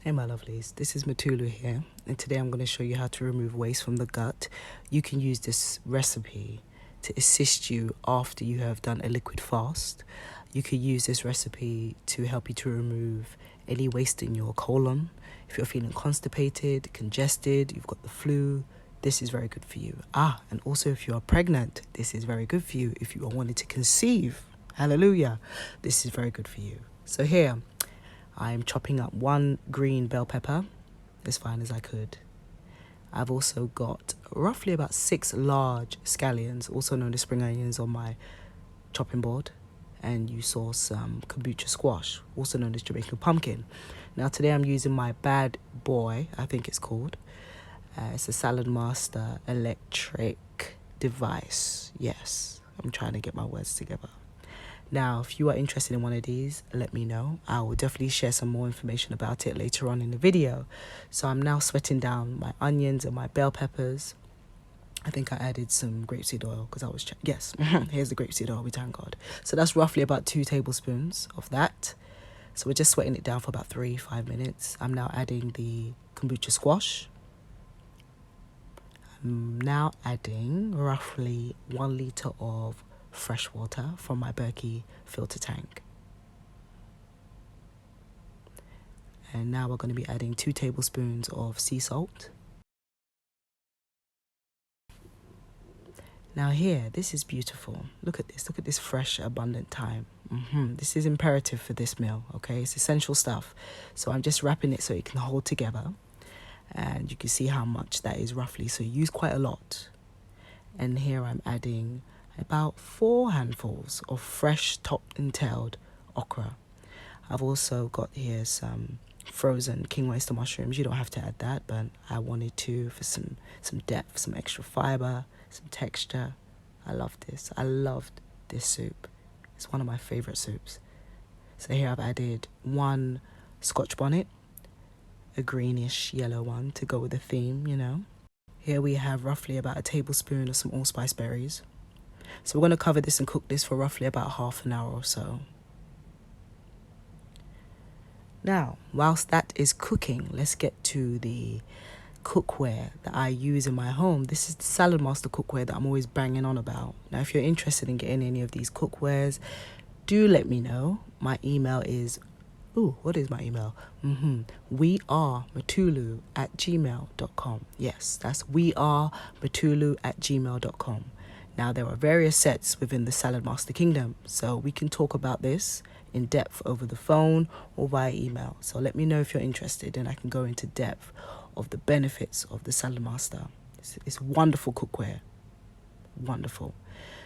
Hey my lovelies, this is MUTULU here, and today I'm going to show you how to remove waste from the gut. You can use this recipe to assist you after you have done a liquid fast. You could use this recipe to help you to remove any waste in your colon. If you're feeling constipated, congested, you've got the flu, this is very good for you. And also if you are pregnant, this is very good for you. If you are wanting to conceive, hallelujah, this is very good for you. So here, I'm chopping up 1 green bell pepper as fine as I could. I've also got roughly about 6 large scallions, also known as spring onions, on my chopping board. And you saw some kombucha squash, also known as Jamaican pumpkin. Now today I'm using my bad boy, I think it's called. It's a Saladmaster electric device. Yes, I'm trying to get my words together. Now, if you are interested in one of these, let me know. I will definitely share some more information about it later on in the video. So I'm now sweating down my onions and my bell peppers. I think I added some grapeseed oil because I was yes, here's the grapeseed oil, we thank God. So that's roughly about 2 tablespoons of that. So we're just sweating it down for about 3-5 minutes. I'm now adding the kombucha squash. I'm now adding roughly 1 liter of fresh water from my Berkey filter tank. And now we're going to be adding 2 tablespoons of sea salt. Now here, this is beautiful. Look at this fresh, abundant thyme. This is imperative for this meal, okay? It's essential stuff. So I'm just wrapping it so it can hold together. And you can see how much that is roughly. So you use quite a lot. And here I'm adding about 4 handfuls of fresh topped and tailed okra. I've also got here some frozen king oyster mushrooms. You don't have to add that, but I wanted to for some depth, some extra fiber, some texture. I love this. I loved this soup. It's one of my favorite soups. So here I've added 1 Scotch bonnet, a greenish yellow one to go with the theme, you know. Here we have roughly about a tablespoon of some allspice berries. So we're going to cover this and cook this for roughly about half an hour or so. Now, whilst that is cooking, let's get to the cookware that I use in my home. This is the Saladmaster Cookware that I'm always banging on about. Now, if you're interested in getting any of these cookwares, do let me know. My email is, what is my email? wearematulu@gmail.com. Yes, that's wearematulu@gmail.com. Now, there are various sets within the Saladmaster Kingdom, so we can talk about this in depth over the phone or via email. So let me know if you're interested, and I can go into depth of the benefits of the Saladmaster. It's wonderful cookware. Wonderful.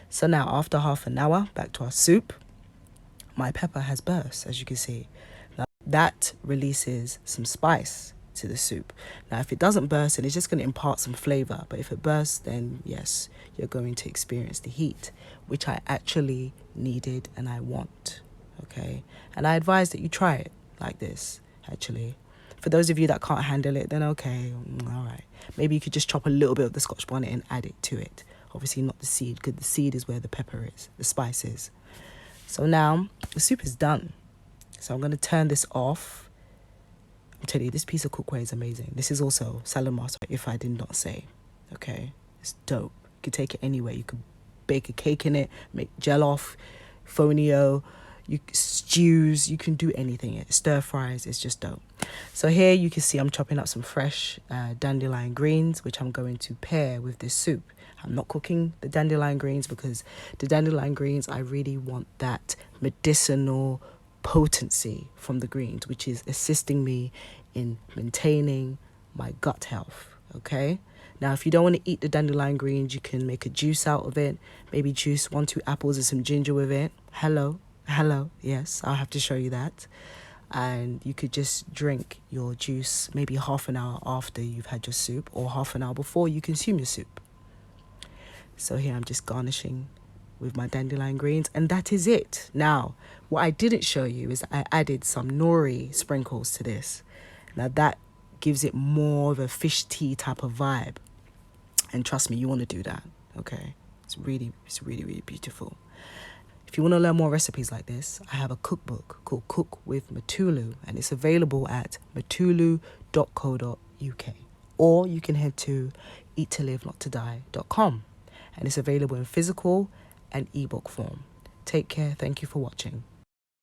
So now, after half an hour, back to our soup. My pepper has burst, as you can see. Now, that releases some spice to the soup. Now, if it doesn't burst, then it's just going to impart some flavor. But if it bursts, then yes, you're going to experience the heat, which I actually needed and I want. Okay, and I advise that you try it like this. Actually, for those of you that can't handle it, then okay, all right. Maybe you could just chop a little bit of the Scotch bonnet and add it to it. Obviously, not the seed, because the seed is where the pepper is, the spice is. So now the soup is done. So I'm going to turn this off. I'll tell you, this piece of cookware is amazing. This is also Saladmaster, if I did not say. Okay, it's dope. You can take it anywhere. You could bake a cake in it, make jollof, fonio, stews, you can do anything. Stir fries, it's just dope. So here you can see I'm chopping up some fresh dandelion greens, which I'm going to pair with this soup. I'm not cooking the dandelion greens because the dandelion greens, I really want that medicinal potency from the greens, which is assisting me in maintaining my gut health. Okay, now if you don't want to eat the dandelion greens, you can make a juice out of it. Maybe juice 1-2 apples and some ginger with it. Hello, yes, I'll have to show you that. And you could just drink your juice maybe half an hour after you've had your soup, or half an hour before you consume your soup. So here I'm just garnishing with my dandelion greens, and that is it. Now, what I didn't show you is I added some nori sprinkles to this. Now that gives it more of a fish tea type of vibe. And trust me, you want to do that, okay? It's really, really beautiful. If you want to learn more recipes like this, I have a cookbook called Cook with MUTULU, and it's available at mutulu.co.uk. Or you can head to eattolivenotodie.com, and it's available in physical and ebook form. Take care. Thank you for watching.